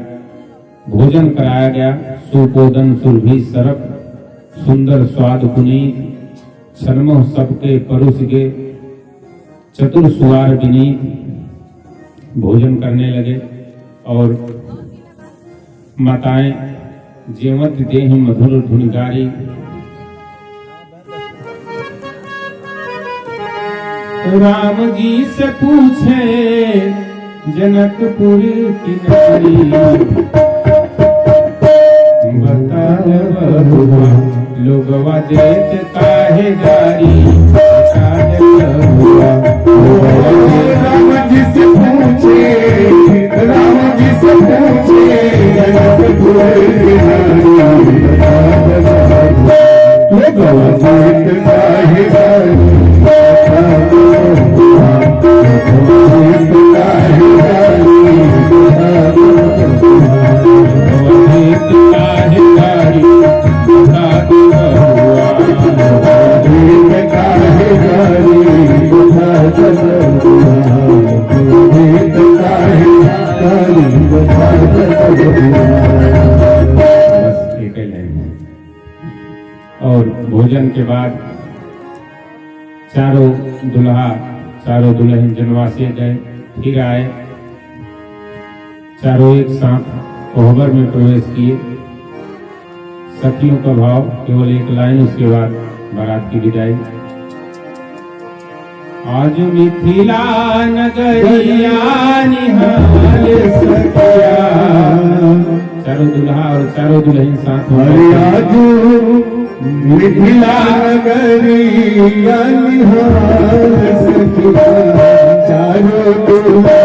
भोजन कराया गया। सुपोदन सुरभि सरप, सुंदर स्वाद पुनीत, छनमोह सबके परुष गे, चतुर सुवार विनीत। भोजन करने लगे और माताएं जेवत देहि मधुर धुनगारी। राम जी से पूछे जनकपुर की नारी, बता बहुआ लोगवा देत काहे गारी, राम जी से पूछे, राम जी से पूछे जनकपुर की नारी, लोगवा देत काहे गारी, और भोजन के बाद चारों दुल्हा चारों दुल्हन जनवासे गए, फिर आए। चारों एक साथ कोहबर में प्रवेश किए। सखियों का भाव केवल एक लाइन, उसके बाद बारात की विदाई। आज मिथिला नगरिया निहाल सखिया, चारों दुल्हा और चारों दुल्हन साथ मिथिला नगरिया निहाल सखिया, चारों दुल्हा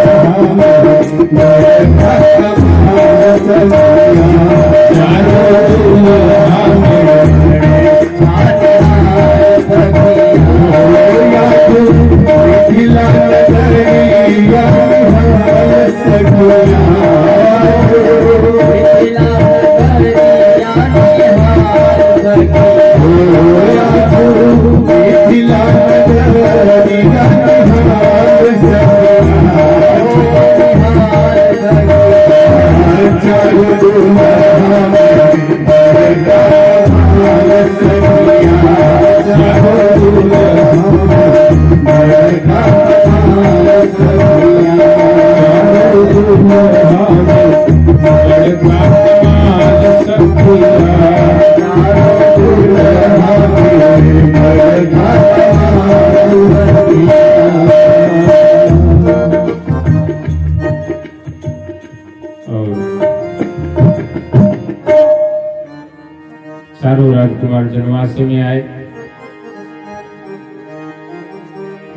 चारों राजकुमार जनवासे में आए।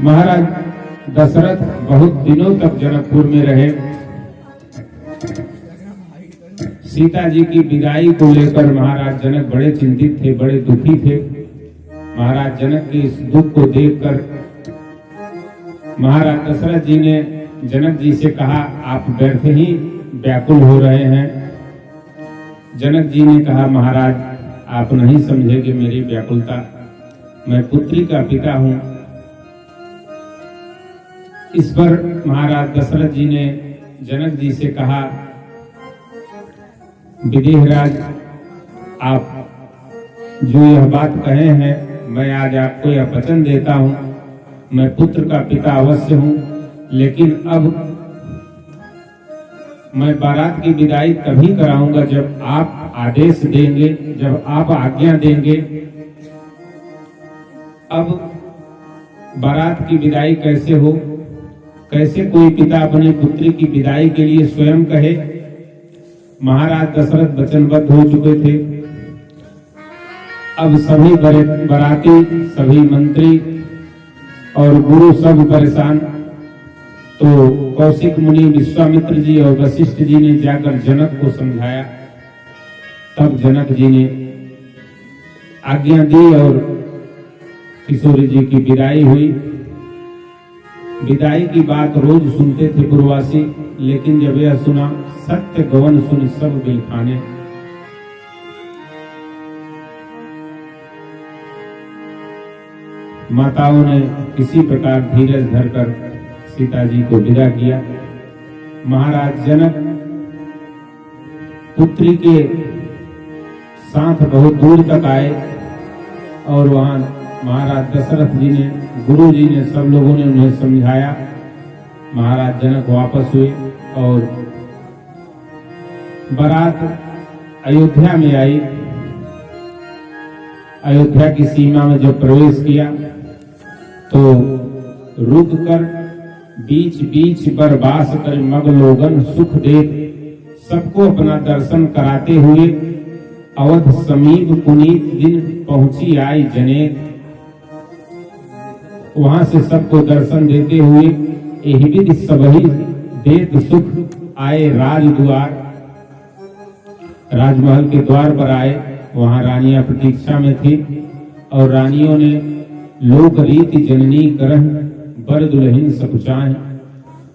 महाराज दशरथ बहुत दिनों तक जनकपुर में रहे। सीता जी की विदाई को लेकर महाराज जनक बड़े चिंतित थे, बड़े दुखी थे। महाराज जनक के इस दुख को देखकर महाराज दशरथ जी ने जनक जी से कहा, आप व्यर्थ ही व्याकुल हो रहे हैं। जनक जी ने कहा, महाराज आप नहीं समझेंगे मेरी व्याकुलता, मैं पुत्री का पिता हूं। इस पर महाराज दशरथ जी ने जनक जी से कहा, विदेहराज आप जो यह बात कहे हैं, मैं आज आपको यह वचन देता हूं मैं पुत्र का पिता अवश्य हूं, लेकिन अब मैं बारात की विदाई तभी कराऊंगा जब आप आदेश देंगे, जब आप आज्ञा देंगे। अब बारात की विदाई कैसे हो? कैसे कोई पिता अपनी पुत्री की विदाई के लिए स्वयं कहे? महाराज दशरथ वचनबद्ध हो चुके थे। अब सभी बाराती, सभी मंत्री और गुरु सब परेशान। तो कौशिक मुनि, विश्वामित्र जी और वशिष्ठ जी ने जाकर जनक को समझाया। तब जनक जी ने आज्ञा दी और किशोरी जी की विदाई हुई। विदाई की बात रोज सुनते थे पुरवासी, लेकिन जब यह सुना सत्य गवन सुन सब बिलखाने। माताओं ने किसी प्रकार धीरज धरकर सीता जी को विदा किया। महाराज जनक पुत्री के साथ बहुत दूर तक आए और वहां महाराज दशरथ जी ने, गुरु जी ने, सब लोगों ने उन्हें समझाया। महाराज जनक वापस हुए और बारात अयोध्या में आई। अयोध्या की सीमा में जब प्रवेश किया तो रुक कर बीच बीच बरबास कर मग लोगन सुख देख सबको अपना दर्शन कराते हुए अवध समीप पुनीत दिन पहुंची आई जनेत। वहां से सबको दर्शन देते हुए एहि विधि सबहि देत सुख आए राजद्वार। राजमहल के द्वार पर आए। वहां रानियां प्रतीक्षा में थी और रानियों ने लोक रीति जननी करह बर दुल्हिन सकुचाएं।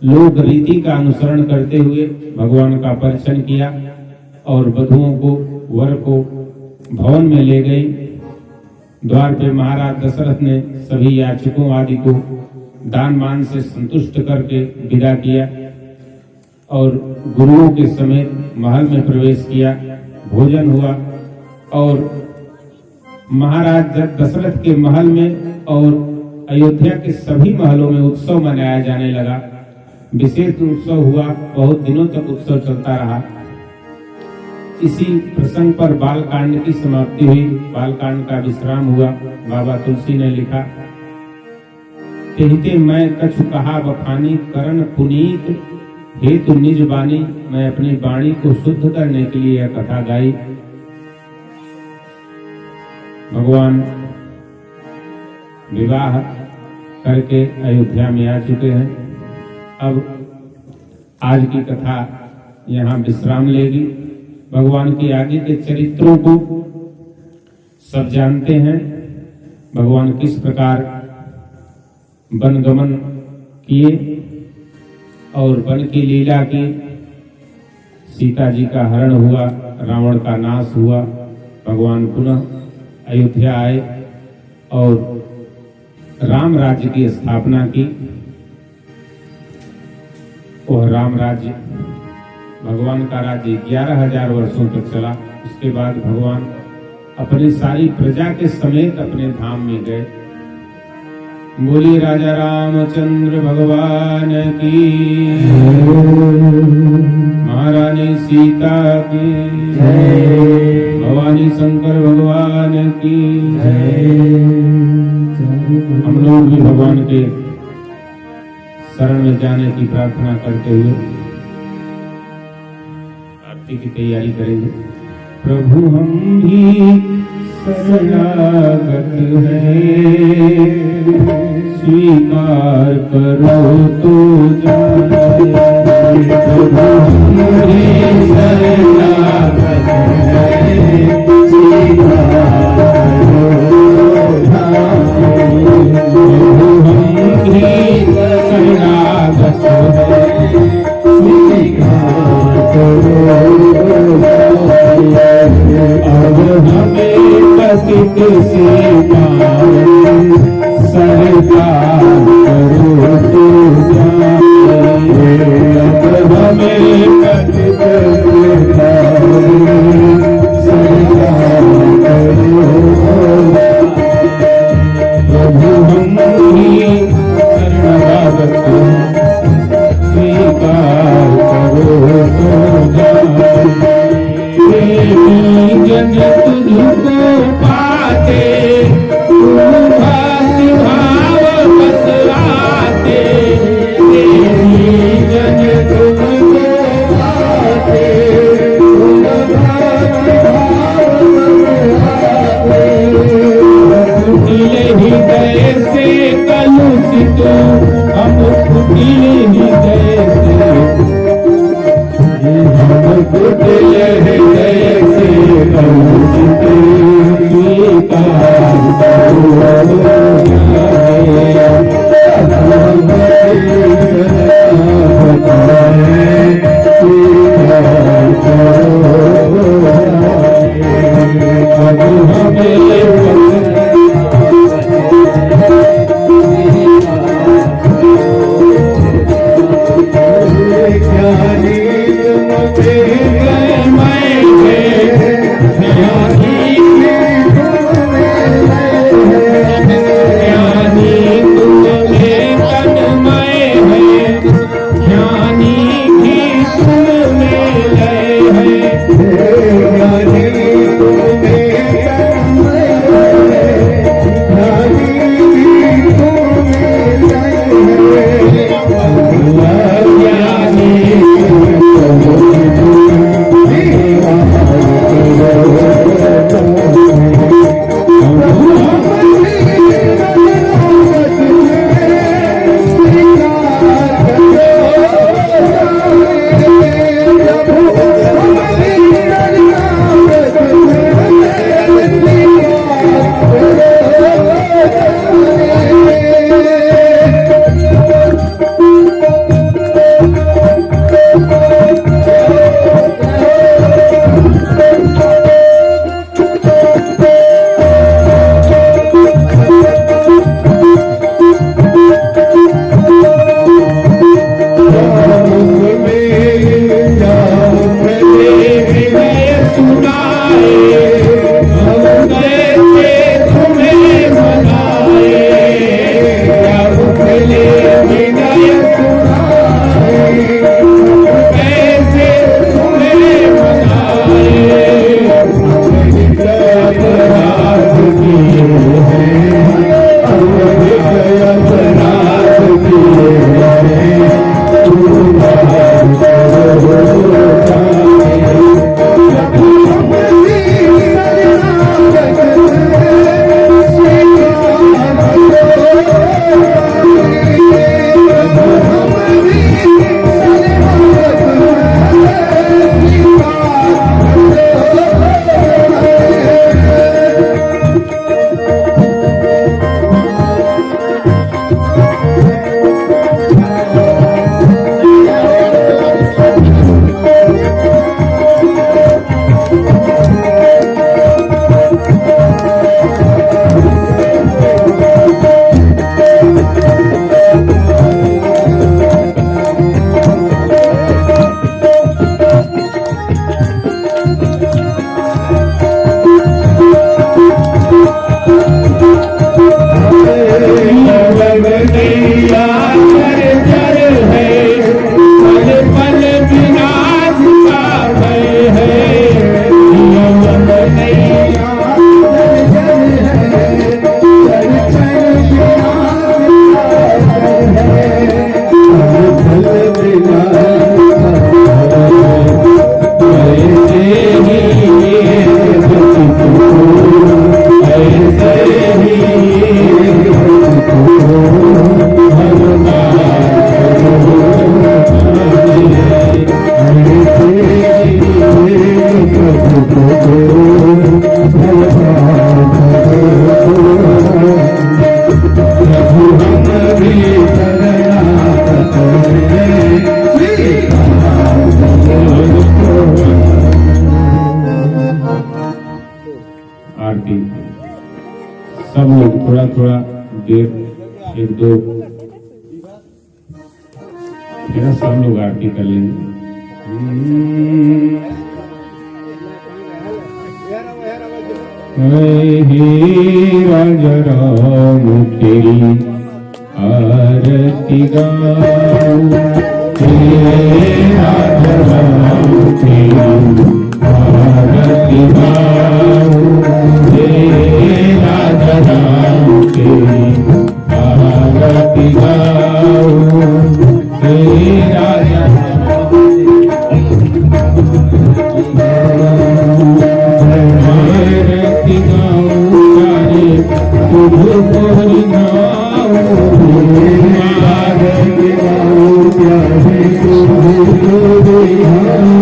लोक रीति का अनुसरण करते हुए भगवान का परिचय किया और वधुओं को, वर को भवन में ले गई। द्वार पे महाराज दशरथ ने सभी याचकों आदि को दान मान से संतुष्ट करके विदा किया और गुरुओं के समेत महल में प्रवेश किया। भोजन हुआ और महाराज दशरथ के महल में और अयोध्या के सभी महलों में उत्सव मनाया जाने लगा। विशेष उत्सव हुआ, बहुत दिनों तक उत्सव चलता रहा। इसी प्रसंग पर बालकांड की समाप्ति हुई। बालकांड का विश्राम हुआ। बाबा तुलसी ने लिखा, कहते मैं कछु कहा बखानी करण पुनीत हेतु निज बानी। मैं अपनी वाणी को शुद्ध करने के लिए यह कथा गाई। भगवान विवाह करके अयोध्या में आ चुके हैं। अब आज की कथा यहाँ विश्राम लेगी। भगवान के आगे के चरित्रों को सब जानते हैं। भगवान किस प्रकार वनगमन किए और वन की लीला की। सीता जी का हरण हुआ, रावण का नाश हुआ, भगवान पुनः अयोध्या आए और राम राज्य की स्थापना की। वह राम राज्य, भगवान का राज्य 11,000 वर्षों तक चला। उसके बाद भगवान अपनी सारी प्रजा के समेत अपने धाम में गए। बोली राजा रामचंद्र भगवान की, महारानी सीता की, भवानी शंकर भगवान की। हम लोग भी भगवान के शरण में जाने की प्रार्थना करते हुए आरती की तैयारी करेंगे। प्रभु हम भी शरणागत हैं, स्वीकार करो तो जाए। प्रभु हम भी शरणागत हैं, स्वीकार करो तो जाए। प्रभु हम भी शरणागत हैं, स्वीकार करो तो जाए। अब हमें पतित से पार सरकार करो तो जाए। अब हमें पतित से पार सरकार करो तो जाए। प्रभु हम ही कुटिल हृदय से कौशिक स्वीकार करो आरती सब लोग थोड़ा थोड़ा देर एक दो मेरा सब लोग आरती कर लेंगे। हे राजा राम तेरी आरती गाऊं, हे राजा राम तेरी आरती गाऊं, हे राजा राम तेरी आरती गाऊं, हे राजा आरती गाऊं सारे तुझको ही गाऊं, आरती गाऊं प्यारे तुझको ही गाऊं।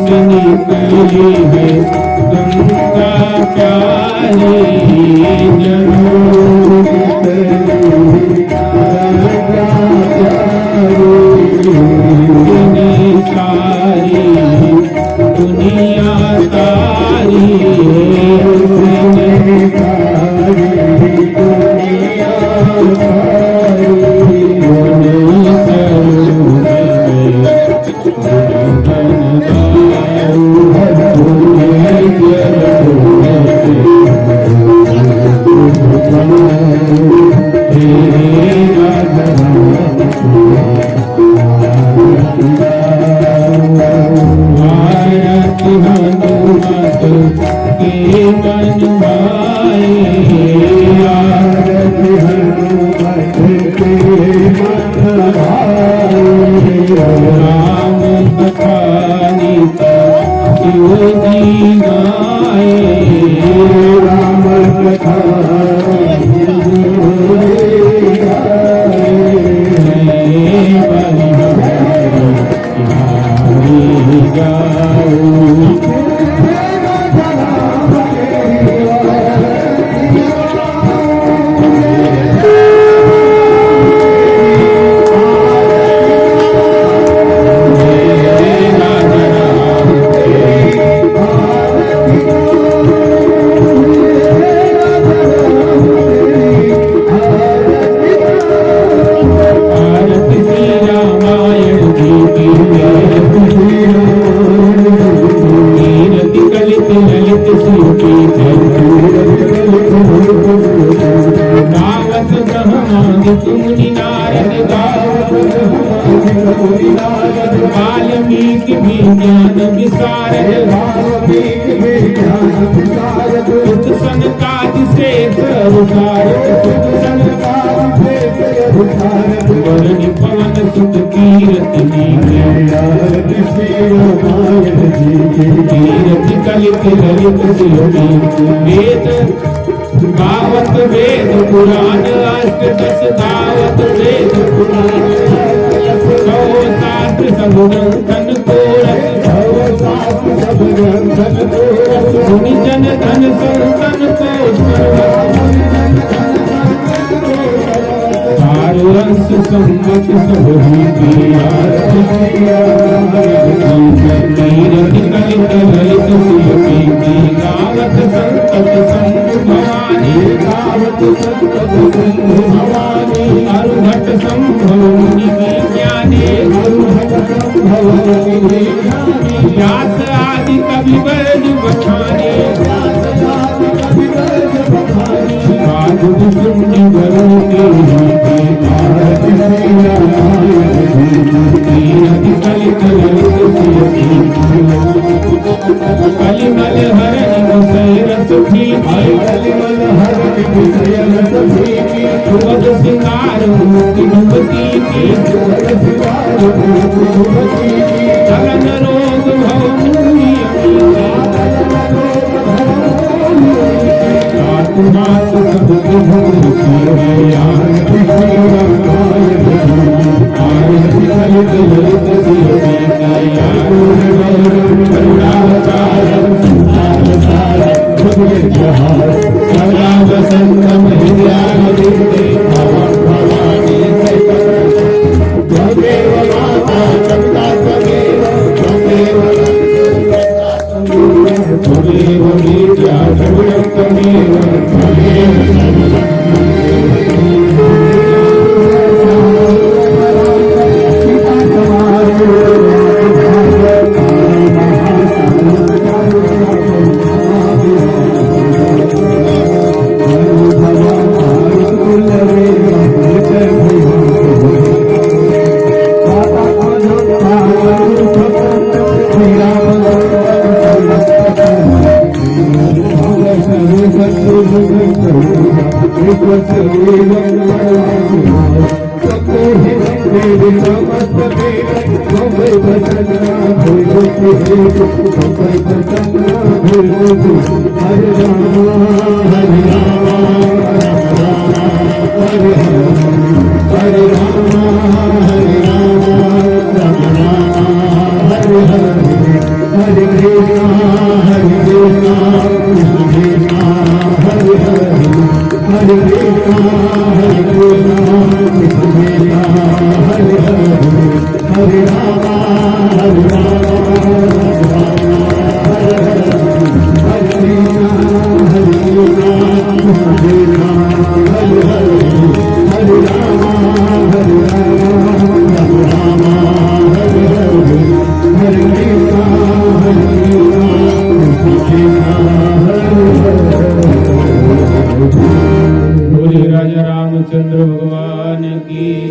से निकली है गंगा प्यारी जरूर सारी दुनिया तारी वाल्मीकि भी ज्ञान विशारद सुत सनकादि से वरनि पवन सुत कीरति कलित ललित वेद गावत वेद पुराण अष्टदश गावत वेद पुराण शास्त्र सब ग्रंथन को मुनि जन धन संतन को रस संगत सब गावत संतत संग भवानी अरुघट संभव मुनि ज्ञानी व्यास आदि कवि वर्ज बखाने साधु सुनि वरुण कलिमल हरण रस सुबद सिंगार मुक्ति चलन रोग भव Hare Rama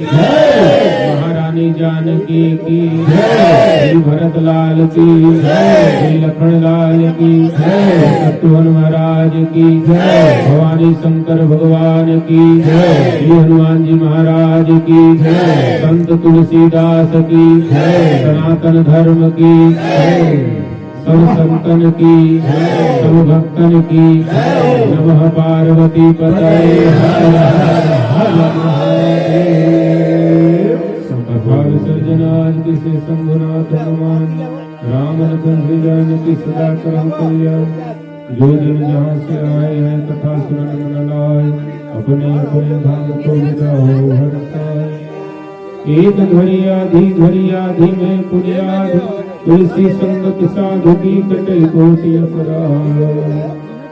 महारानी जानकी की श्री भरत लाल की श्री लक्ष्मण लाल की शत्रुघ्न महाराज की भवानी शंकर भगवान की श्री हनुमान जी महाराज की संत तुलसीदास की सनातन धर्म की सब संतन की सब भक्तन की नमः पार्वती पतये हर हर महादेव। शंकर विसर्जन आज किसे शंभुनाथ हनुमान राम लखन जानकी सदा करम कल्याण। जो जन जहाँ से आए हैं कथा सुनन मन लाए अपने अपने धाम को विदा हो हर साए। एक घड़ी आधी में पुण्याधि तुलसी संगत साधु की कटे कोटि अपराध।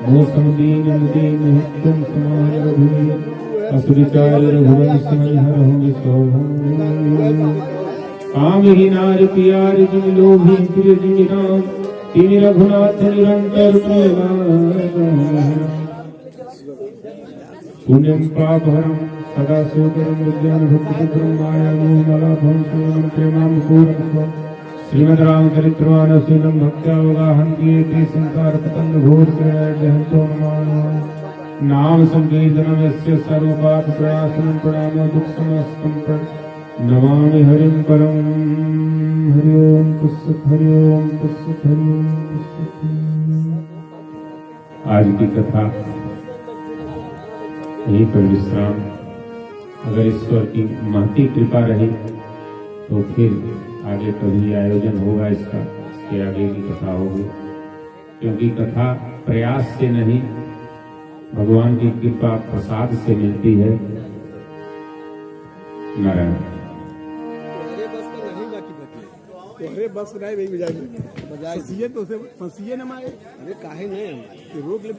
मौसम दीन दीन हितम समान रघुवीर अस विचार रघुवंश हरहु सौ। काम ही नार प्यार जिन लोभी प्रिय जिन राम तिन रघुनाथ निरंतर प्रेम। पुण्यम पापहरम सदा सोदरम विज्ञान भक्ति माया मोह मलाभम सुमनम प्रेमाम पूर्णम। श्रीमद् रामचरितमानसं भक्त्यावगाहन्ति संसार पतंग घोर जहन्तो नमामि। नाम संकीर्तनं यस्य सर्वपाप प्रणाशनं प्रणामो दुःखसमस्तं नमामि हरिं परम। हरि ओम तत्सत् हरि ओम तत्सत् हरि ओम तत्सत्। आज की कथा यहीं पर विश्राम। अगर ईश्वर की महती कृपा रही तो फिर आगे कभी आयोजन होगा इसका, इसके आगे की कथा होगी। क्योंकि कथा प्रयास से नहीं भगवान की कृपा प्रसाद से मिलती है। नारायण। तोहरे बस नहीं वही बजाए तो उसे फंसिए न मारे। अरे काहे नहीं रोक ले